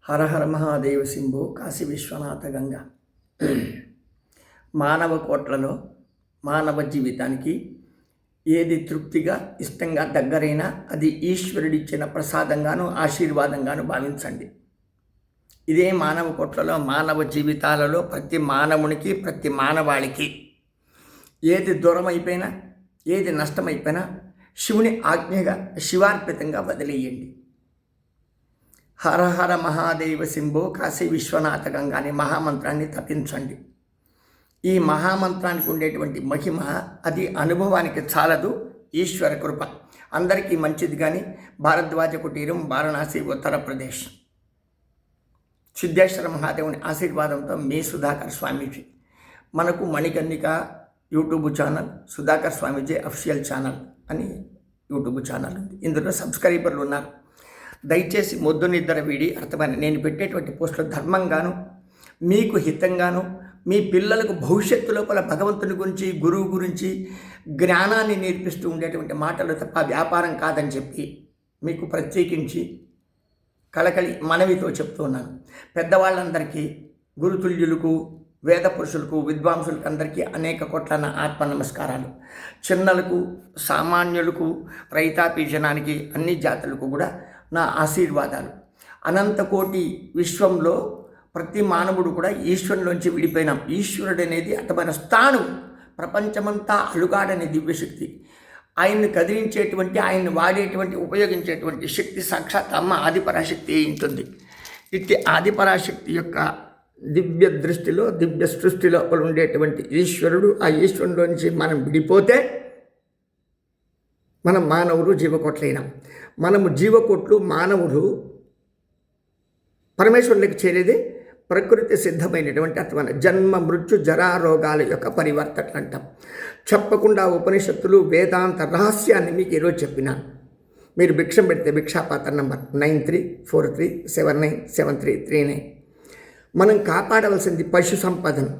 హర హర మహాదేవ శంభో కాశీ విశ్వనాథ గంగ. మానవ కోట్లలో మానవ జీవితానికి ఏది తృప్తిగా ఇష్టంగా దగ్గరైనా అది ఈశ్వరుడిచ్చిన ప్రసాదంగాను ఆశీర్వాదంగాను భావించండి. ఇదే మానవ కోట్లలో మానవ జీవితాలలో ప్రతి మానవునికి ప్రతి మానవాళికి ఏది దూరం అయిపోయినా ఏది నష్టమైపోయినా శివుని ఆజ్ఞగా శివార్పితంగా వదిలేయండి. హర హర మహాదేవ శంభో కాశీ విశ్వనాథ గంగా అనే మహామంత్రాన్ని తపించండి. ఈ మహామంత్రానికి ఉండేటువంటి మహిమ అది అనుభవానికి చాలదు. ఈశ్వర కృప అందరికీ మంచిది. కానీ భారద్వాజ కుటీరం, వారణాసి, ఉత్తరప్రదేశ్. సిద్ధేశ్వర మహాదేవుని ఆశీర్వాదంతో మీ సుధాకర్ స్వామీజీ. మనకు మణికర్ణిక యూట్యూబ్ ఛానల్, సుధాకర్ స్వామీజీ అఫీషియల్ ఛానల్ అని యూట్యూబ్ ఛానల్ ఉంది. ఇందులో సబ్స్క్రైబర్లు ఉన్నారు. దయచేసి మొద్దు నిద్ర వీడి అర్థమైన నేను పెట్టేటువంటి పోస్టులు ధర్మంగాను మీకు హితంగాను మీ పిల్లలకు భవిష్యత్తు లోపల భగవంతుని గురించి గురువు గురించి జ్ఞానాన్ని నేర్పిస్తూ ఉండేటువంటి మాటలు తప్ప వ్యాపారం కాదని చెప్పి మీకు ప్రత్యేకించి కళకళి మనవితో చెప్తూ ఉన్నాను. పెద్దవాళ్ళందరికీ, గురుతుల్యులకు, వేద పురుషులకు, విద్వాంసులకు అందరికీ అనేక కోట్ల ఆత్మ నమస్కారాలు. చిన్నలకు, సామాన్యులకు, రైతాపి జనానికి, అన్ని జాతులకు కూడా నా ఆశీర్వాదాలు. అనంతకోటి విశ్వంలో ప్రతి మానవుడు కూడా ఈశ్వరులోంచి విడిపోయినాం. ఈశ్వరుడు అనేది అతమైన స్థానం, ప్రపంచమంతా అలుగాడనే దివ్యశక్తి. ఆయన్ని కదిలించేటువంటి, ఆయన్ని వాడేటువంటి, ఉపయోగించేటువంటి శక్తి సాక్షాత్ అమ్మ ఆదిపరాశక్తి ఉంటుంది. ఇట్టి ఆదిపరాశక్తి యొక్క దివ్య దృష్టిలో, దివ్య సృష్టిలో ఉండేటువంటి ఈశ్వరుడు, ఆ ఈశ్వరులోంచి మనం విడిపోతే మనం మానవులు జీవకోట్లైనాం. మనము జీవకోట్లు, మానవులు పరమేశ్వరునికి చేరేది ప్రకృతి సిద్ధమైనటువంటి అర్థమైన జన్మ, మృత్యు, జరా, రోగాల యొక్క పరివర్తనలు అంటాం. చెప్పకుండా ఉపనిషత్తులు, వేదాంత రహస్యాన్ని మీకు ఈరోజు చెప్పినాను. మీరు భిక్షం పెడితే భిక్షాపాత్ర నంబర్ 9343797339. మనం కాపాడవలసింది పశు సంపదను,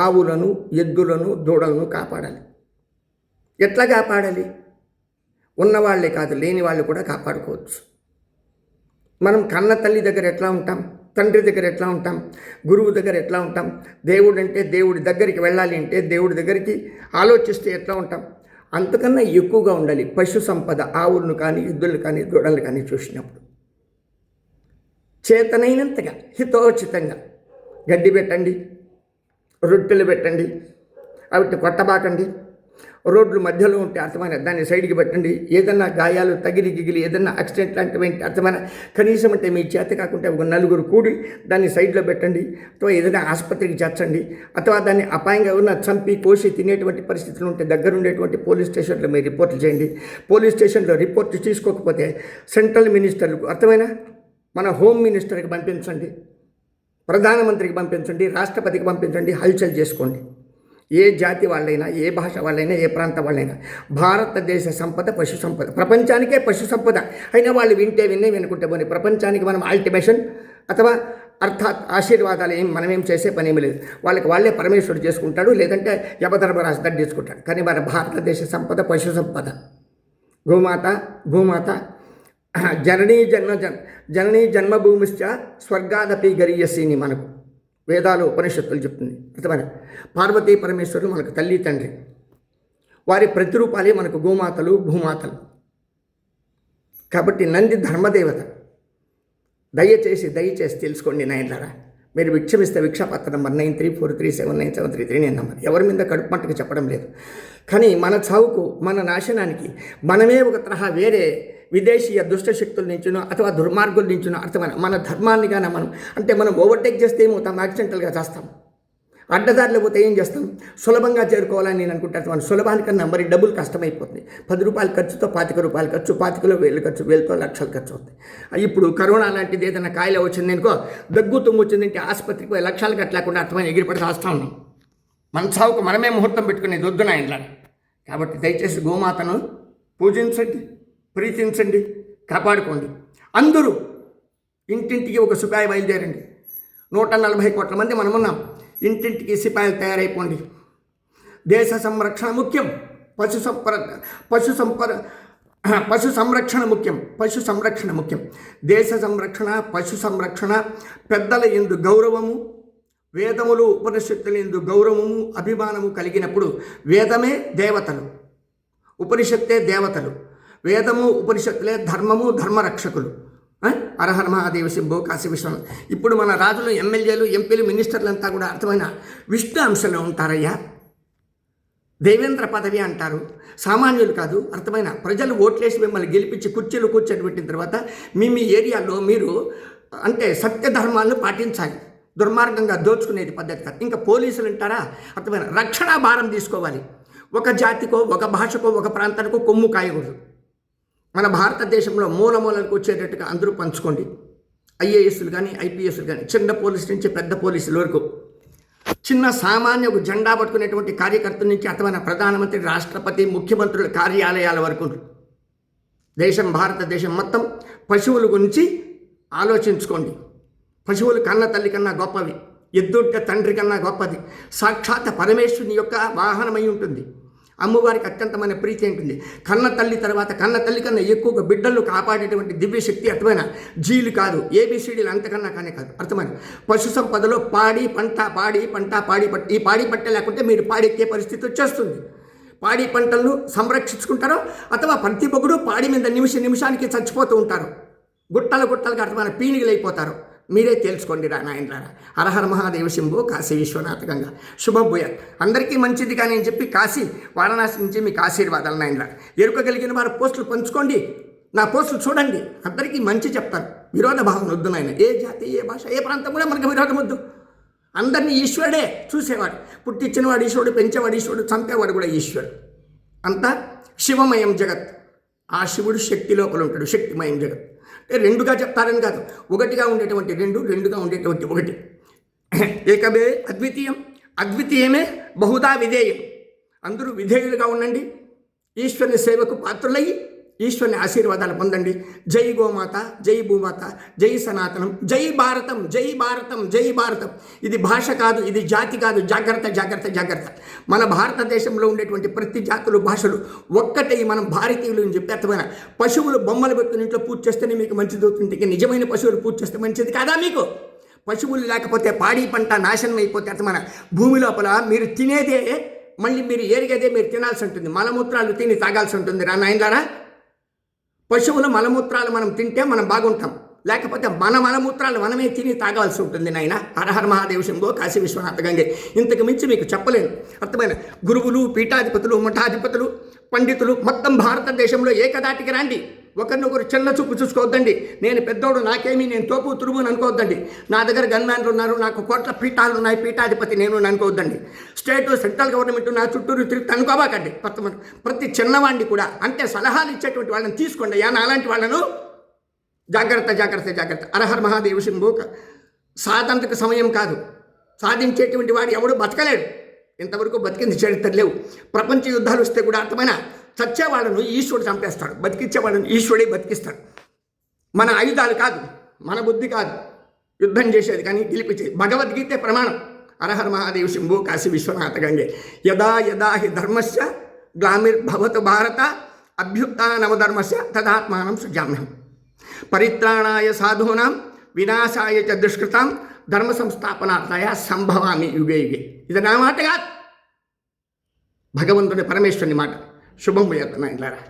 ఆవులను, ఎద్దులను, దూడలను కాపాడాలి. ఎట్లా కాపాడాలి? ఉన్నవాళ్లే కాదు, లేని వాళ్ళు కూడా కాపాడుకోవచ్చు. మనం కన్న తల్లి దగ్గర ఎట్లా ఉంటాం, తండ్రి దగ్గర ఎట్లా ఉంటాం, గురువు దగ్గర ఎట్లా ఉంటాం, దేవుడు అంటే దేవుడి దగ్గరికి వెళ్ళాలి అంటే దేవుడి దగ్గరికి ఆలోచిస్తే ఎట్లా ఉంటాం, అంతకన్నా ఎక్కువగా ఉండాలి పశు సంపద. ఆవులను కానీ, ఎద్దులను కానీ, దూడలను కానీ చూసినప్పుడు చేతనైనంతగా హితోచితంగా గడ్డి పెట్టండి, రొట్టెలు పెట్టండి, వాటిని కొట్టబాకండి. రోడ్లు మధ్యలో ఉంటే అర్థమైన దాన్ని సైడ్కి పెట్టండి. ఏదన్నా గాయాలు తగిలి గిగిలి ఏదన్నా యాక్సిడెంట్ లాంటివి అర్థమైన కనీసం అంటే మీ చేత కాకుంటే ఒక నలుగురు కూడి దాన్ని సైడ్లో పెట్టండి. అథవా ఏదైనా ఆసుపత్రికి చేర్చండి. అథవా దాన్ని అపాయంగా ఉన్న చంపి కోసి తినేటువంటి పరిస్థితులు ఉంటే దగ్గర ఉండేటువంటి పోలీస్ స్టేషన్లో మీరు రిపోర్ట్లు చేయండి. పోలీస్ స్టేషన్లో రిపోర్ట్ తీసుకోకపోతే సెంట్రల్ మినిస్టర్లకు, అర్థమైనా మన హోమ్ మినిస్టర్కి పంపించండి, ప్రధానమంత్రికి పంపించండి, రాష్ట్రపతికి పంపించండి. హల్చల్ చేసుకోండి. ఏ జాతి వాళ్ళైనా, ఏ భాష వాళ్ళైనా, ఏ ప్రాంతం వాళ్ళైనా భారతదేశ సంపద పశు సంపద, ప్రపంచానికే పశు సంపద. అయినా వాళ్ళు వినుకుంటే పోనీ ప్రపంచానికి మనం ఆల్టిమేషన్ అథవా అర్థాత్ ఆశీర్వాదాలు మనమేం చేసే పని ఏమి లేదు. వాళ్ళే పరమేశ్వరుడు చేసుకుంటాడు, లేదంటే యమధర్మరాజు దడ్డేసుకుంటాడు. కానీ మన భారతదేశ సంపద పశు సంపద. గోమాత, భూమాత, జననీ జన్మభూమిశ్చ స్వర్గాదపి గరీయసిని మనకు వేదాలు, ఉపనిషత్తులు చెప్తుంది. అర్థమైన పార్వతీ పరమేశ్వరులు మనకు తల్లి తండ్రి. వారి ప్రతిరూపాలే మనకు గోమాతలు, భూమాతలు. కాబట్టి నంది ధర్మదేవత. దయచేసి తెలుసుకోండి నాయనలారా. మీరు భిక్షమిస్తే భిక్షాపాత్ర నంబర్ 9343797339 నంబర్. ఎవరి మీద కడుపు మంటకు చెప్పడం లేదు. కానీ మన చావుకు, మన నాశనానికి మనమే ఒక తరహా వేరే విదేశీయ దుష్టశక్తుల నుంచినో అథవా దుర్మార్గుల నుంచినో అర్థమైన మన ధర్మాన్ని కానీ మనం ఓవర్టేక్ చేస్తే ఏమవుతాం? యాక్సిడెంటల్గా చేస్తాం. అడ్డదారిలో పోతే ఏం చేస్తాం? సులభంగా చేరుకోవాలని నేను అనుకుంటాను. మన సులభానికన్నా మరి డబ్బులు కష్టమైపోతుంది. 10 రూపాయల ఖర్చుతో 25 రూపాయల ఖర్చు, 25లో 1000 ఖర్చు, 1000తో లక్షలు ఖర్చు అవుతాయి. ఇప్పుడు కరోనా లాంటిది ఏదైనా కాయలు వచ్చింది అనుకో, దగ్గు తుమ్ము వచ్చిందంటే ఆసుపత్రికి పోయి లక్షలు కట్టలేకుండా అర్థమైన ఎగిరిపడి రాస్తూ ఉన్నాం. మన చావుకు మనమే ముహూర్తం పెట్టుకునేది వద్దు నాయనలా. కాబట్టి దయచేసి గోమాతను పూజించండి, ప్రీతించండి, కాపాడుకోండి. అందరూ ఇంటింటికి ఒక సిపాయి బయలుదేరండి. 140 కోట్ల మంది మనమున్నాం. ఇంటింటికి సిపాయిలు తయారైపోండి. దేశ సంరక్షణ ముఖ్యం. పశు సంపద పశు సంరక్షణ ముఖ్యం, పశు సంరక్షణ ముఖ్యం. దేశ సంరక్షణ, పశు సంరక్షణ, పెద్దల యందు గౌరవము, వేదములు ఉపనిషత్తుల యందు గౌరవము అభిమానము కలిగినప్పుడు వేదమే దేవతలు, ఉపనిషత్తే దేవతలు, వేదము ఉపనిషత్తులే ధర్మము, ధర్మరక్షకులు. హరహర మహాదేవ శంభో కాశీ విశ్వనాథ్. ఇప్పుడు మన రాజులు, ఎమ్మెల్యేలు, ఎంపీలు, మినిస్టర్లంతా కూడా అర్థమైన విష్ణు అంశంలో ఉంటారయ్యా. దేవేంద్ర పదవి అంటారు, సామాన్యులు కాదు. అర్థమైన ప్రజలు ఓట్లేసి మిమ్మల్ని గెలిపించి కుర్చీలు కూర్చొని తర్వాత మీ ఏరియాలో మీరు అంటే సత్య ధర్మాలను పాటించాలి. దుర్మార్గంగా దోచుకునేది పద్ధతి కాదు. ఇంకా పోలీసులు అంటారా, అర్థమైన రక్షణ భారం తీసుకోవాలి. ఒక జాతికో, ఒక భాషకో, ఒక ప్రాంతానికో కొమ్ము కాయకూడదు. మన భారతదేశంలో మూలలకు వచ్చేటట్టుగా అందరూ పంచుకోండి. ఐఏఎస్లు కానీ, ఐపీఎస్లు కానీ, చిన్న పోలీసు నుంచి పెద్ద పోలీసుల వరకు, చిన్న సామాన్య ఒక జెండా పట్టుకునేటువంటి కార్యకర్తల నుంచి అర్థమైన ప్రధానమంత్రి, రాష్ట్రపతి, ముఖ్యమంత్రుల కార్యాలయాల వరకు దేశం, భారతదేశం మొత్తం పశువుల గురించి ఆలోచించుకోండి. పశువులు కన్న తల్లి కన్నా గొప్పవి, ఎద్దుంటే తండ్రి కన్నా గొప్పది, సాక్షాత్ పరమేశ్వరుని యొక్క వాహనమై ఉంటుంది. అమ్మవారికి అత్యంతమైన ప్రీతి ఉంటుంది. కన్న తల్లి తర్వాత కన్న తల్లి కన్నా ఎక్కువగా బిడ్డలు కాపాడేటువంటి దివ్యశక్తి అర్థమైన జీలు కాదు, ఏబిసిడీలు అంతకన్నా కానీ కాదు. అర్థమైన పశు సంపదలో పాడి పంట, ఈ పాడి పంట లేకుంటే మీరు పాడెక్కే పరిస్థితి వచ్చేస్తుంది. పాడి పంటలను సంరక్షించుకుంటారో అథవా ప్రతి ఒక్కడు పాడి మీద నిమిషానికి చచ్చిపోతూ ఉంటారు. గుట్టలుగా అర్థమైన పీనిగలు అయిపోతారు. మీరే తెలుసుకోండి రా నాయనలారా. హరహర మహాదేవ శంభో కాశీ విశ్వనాథ గంగా. శుభం భూయాత్. అందరికీ మంచిది కానీ అని చెప్పి కాశీ, వారణాసి నుంచి మీకు ఆశీర్వాదాలు నాయనలారా. ఎరుకగలిగిన వారు పోస్టులు పంచుకోండి, నా పోస్టులు చూడండి, అందరికీ మంచి చెప్తారు. విరోధ భావన వద్దు నాయన. ఏ జాతి, ఏ భాష, ఏ ప్రాంతం కూడా మనకు విరోధం వద్దు. అందరినీ ఈశ్వరుడే చూసేవాడు. పుట్టించినవాడు ఈశ్వరుడు, పెంచేవాడు ఈశ్వరుడు, చంపేవాడు కూడా ఈశ్వరుడు. అంతా శివమయం జగత్. ఆ శివుడు శక్తి లోపల ఉంటాడు, శక్తిమయం జగత్. రెండుగా చెప్తారని కాదు, ఒకటిగా ఉండేటువంటి రెండుగా ఉండేటువంటి ఒకటి. ఏకమే అద్వితీయం, అద్వితీయమే బహుదా విధేయం. అందరూ విధేయులుగా ఉండండి. ఈశ్వరుని సేవకు పాత్రులయ్యి ఈశ్వరుని ఆశీర్వాదాలు పొందండి. జై గోమాత, జై భూమాత, జై సనాతనం, జై భారతం, జై భారతం, జై భారతం. ఇది భాష కాదు, ఇది జాతి కాదు. జాగ్రత్త జాగ్రత్త జాగ్రత్త. మన భారతదేశంలో ఉండేటువంటి ప్రతి జాతులు, భాషలు ఒక్కటే. మనం భారతీయులు అని చెప్పి అర్థమైన పశువులు బొమ్మలు పెట్టుకుని ఇంట్లో పూజ చేస్తేనే మీకు మంచిది అవుతుంది. నిజమైన పశువులు పూజ చేస్తే మంచిది కాదా మీకు? పశువులు లేకపోతే పాడి పంట నాశనం అయిపోతే అర్థమైన భూమి లోపల మీరు తినేదే, మళ్ళీ మీరు ఏరిగదే మీరు తినాల్సి ఉంటుంది. మలమూత్రాలు తిని తాగాల్సి ఉంటుంది రా నాయనలారా. పశువుల మలమూత్రాలు మనం తింటే మనం బాగుంటాం, లేకపోతే మన మలమూత్రాలు మనమే తిని తాగాల్సి ఉంటుంది నాయన. హరహర మహాదేవ శంభో కాశీ విశ్వనాథ గంగే. ఇంతకు మించి మీకు చెప్పలేను. అర్థమైన గురువులు, పీఠాధిపతులు, మఠాధిపతులు, పండితులు మొత్తం భారతదేశంలో ఏకదాటికి రండి. ఒకరినొకరు చిన్న చూపు చూసుకోవద్దండి. నేను పెద్దోడు, నాకేమీ, నేను తోపు తురుము అని అనుకోవద్దండి. నా దగ్గర గన్మ్యాన్లు ఉన్నారు, నాకు కోట్ల పీఠాలు ఉన్నాయి, పీఠాధిపతి నేను అనుకోవద్దండి. స్టేట్, సెంట్రల్ గవర్నమెంట్ నా చుట్టూరు తిరిగి అనుకోబాకండి. ప్రతి చిన్నవాడిని కూడా అంటే సలహాలు ఇచ్చేటువంటి వాళ్ళని తీసుకోండి. అలాంటి వాళ్ళను జాగ్రత్త జాగ్రత్త జాగ్రత్త. హరహర మహాదేవ శంభో. సాధనకు సమయం కాదు. సాధించేటువంటి వాడు ఎవడు బతకలేడు. ఇంతవరకు బతికింది చరిత్ర లేవు. ప్రపంచ యుద్ధాలు వస్తే కూడా అర్థమైన చచ్చేవాళ్ళను ఈశ్వరుడు చంపేస్తాడు, బతికించేవాళ్ళను ఈశ్వరుడే బతికిస్తాడు. మన ఆయుధాలు కాదు, మన బుద్ధి కాదు యుద్ధం చేసేది, కానీ గెలిపించేది. భగవద్గీతే ప్రమాణం. హరహర మహాదేవ శంభో కాశీ విశ్వనాథ గంగే. యదా యదా హి ధర్మస్య గ్లామిర్భవతు భారత అభ్యుత్థానమధర్మస్య తదాత్మానం సృజామ్యహం. పరిత్రాణాయ సాధూనాం వినాశాయ చ దుష్కృతాం ధర్మ సంస్థాపనార్థాయ సంభవామి యుగే యుగే. ఇది నా మాట కాదు, భగవంతుని పరమేశ్వరుని మాట. శుభం భూయాత్ నాయనలారా.